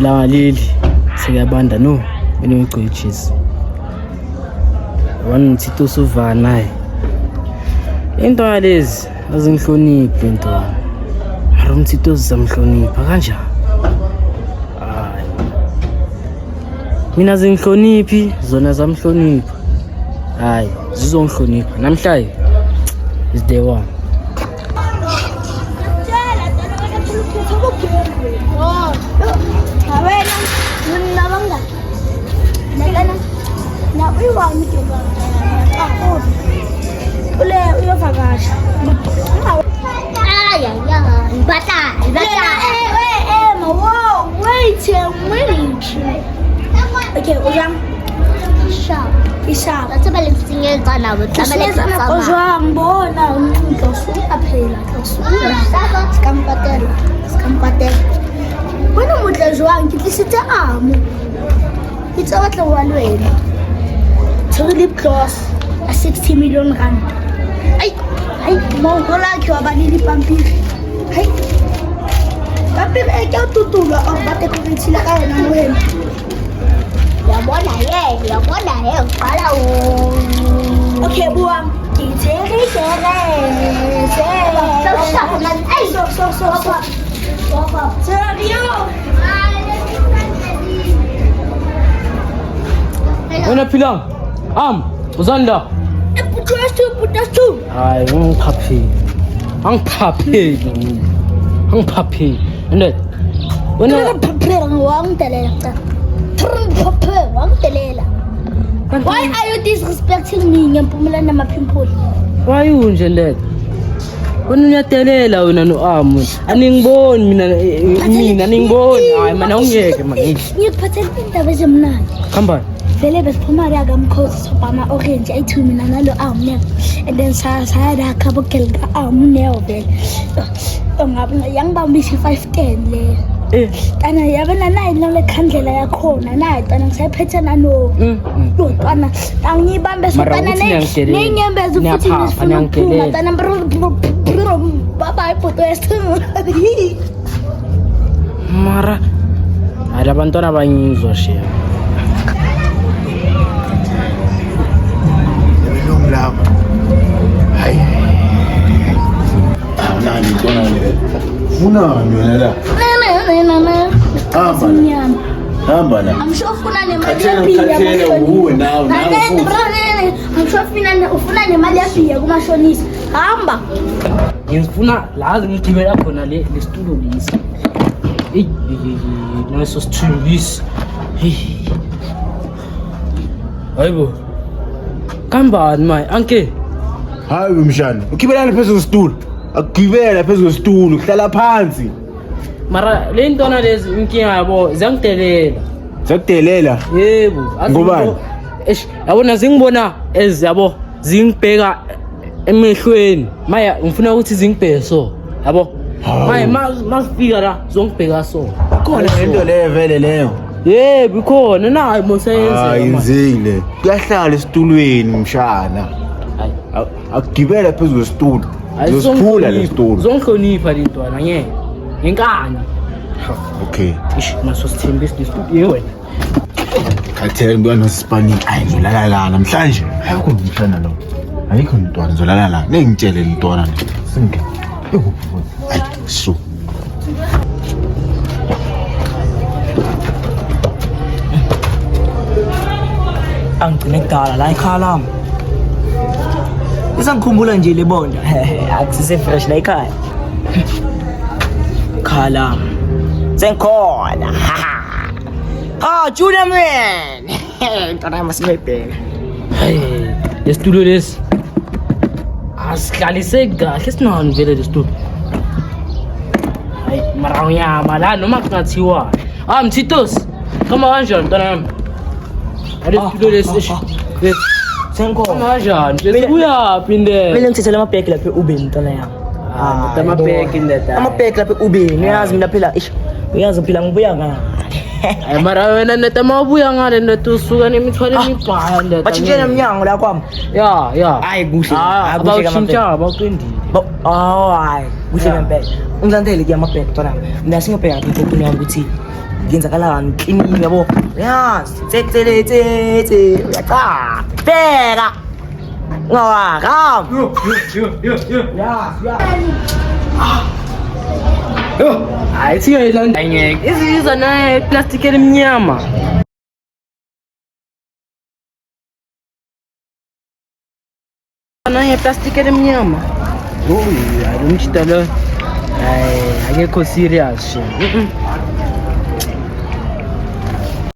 La leli sekuyabanda no mina ngigcwechisi wangithi usuva naye into yalezi azingihloniphi into mara umthito uzamhlonipha kanjani hayi mina zingihloniphi zona zamhlonipha hayi zizongihlonipha namhlanje is the one Okay, ujang Isha. That's about it. Singing on our Ujang bona usuka phela skampatel. Bona mutla jwang ke tlisitse amo. It's a batla wa lwena. Lip gloss a 60 million rand. Ay mo gola ke wa bani di pampiri. Hey. Pampiri e ke tutula o bate ko tsila ka yena wena. Ya bona ye, kala o. Okay, buang. Tere. So. Serio. Wena philang uzanda Putas tu. hayi angiphapheli and wena Why are you disrespecting me ngempumela namapimple? why unje ndethu wena uyadelela wena no aningiboni mina aningiboni hayi mana ungeke manje Ngikuphathela indaba ezimnandi. khamba Vele besiphuma la kamkhosi sobama orange ayithu mina nalo ne. And then saya khabo kelga ne vele. Ngabe yangibambisa 510 le. Tana yabona nayi le khandlela yakhona nayi tana ngisayiphethe nano. Lo tana angibambe so tana nenyembezi futhi ngisifuna ukuphuma tana baba ipoto yesi. mara ada abantwana abanyizoshiya Lava. Hayi. Nani kona le. Funa la. Hamba la. I'm sure ufuna Kathela nemali uwe nawo I'm sure ufuna nemali yabiya kumashonisa. Hamba. ngifuna lazi ngigibela khona le studio lesi naso streamless hayibo kambani my anke hayi mshana ukibelana phezulu kwesitulo akugibela phezulu kwesitulo uhlala phansi mara le ntona lezi inkinga yabo zakudelela yebo ngobani yabona zingibona yabo zingibheka emehlweni maya ngifuna ukuthi zingibheke so yabo maya masifika la zongibheka so khona into leyo vele leyo yebo ikhona nayi mosayenze ayenzile kuyahlala esitulweni mshana akugibela phezulu kwesitulo uzosiphula lesitulo zonhlonipha lentwana ngeke ngenkani okay naso sithembisa lesitudio wena khathele ngibona nosipani ayizolala la namhlanje ayikho umshana lo ayikho intwana zolala la ngingitshele intwana le sinke ayi so angigcine kudala la ekhaya isangikhumbula nje lebonda akusise fresh la ekhaya khala senkhona Junior man ntona masibheka hey lesitudio lesi asihlaliseki kahle sinani vele lesitudio hayi mara uyama la noma kungathiwa mthitos kama kanjani ntwana yami lesitudio lesi senkhona kanjani uyaphi ndele mina ngithethela amabheki lapha eUbeni ntona yami amabheki ndeta amabheki lapha eUbeni uyazi mina phela uyazi phela ngibuya ngani mara wena neta mabuya ngale neta usuka nemithwalo emibhaya ndeta bachintshela eminyango la kwami ya hayi kuhle abawushintsha abaqondile hayi kuhle ngempela ungilandele ke amabhek tona mina singabheka impopini yami ukuthi ngenzakalani clean yabo yazi tsetseletsetse uyacha bheka ngawaka hayi singayilanda ngeke iziza naye plastic elimnyama naye plastic elimnyama hayi lo mchita lo hayi akekho serious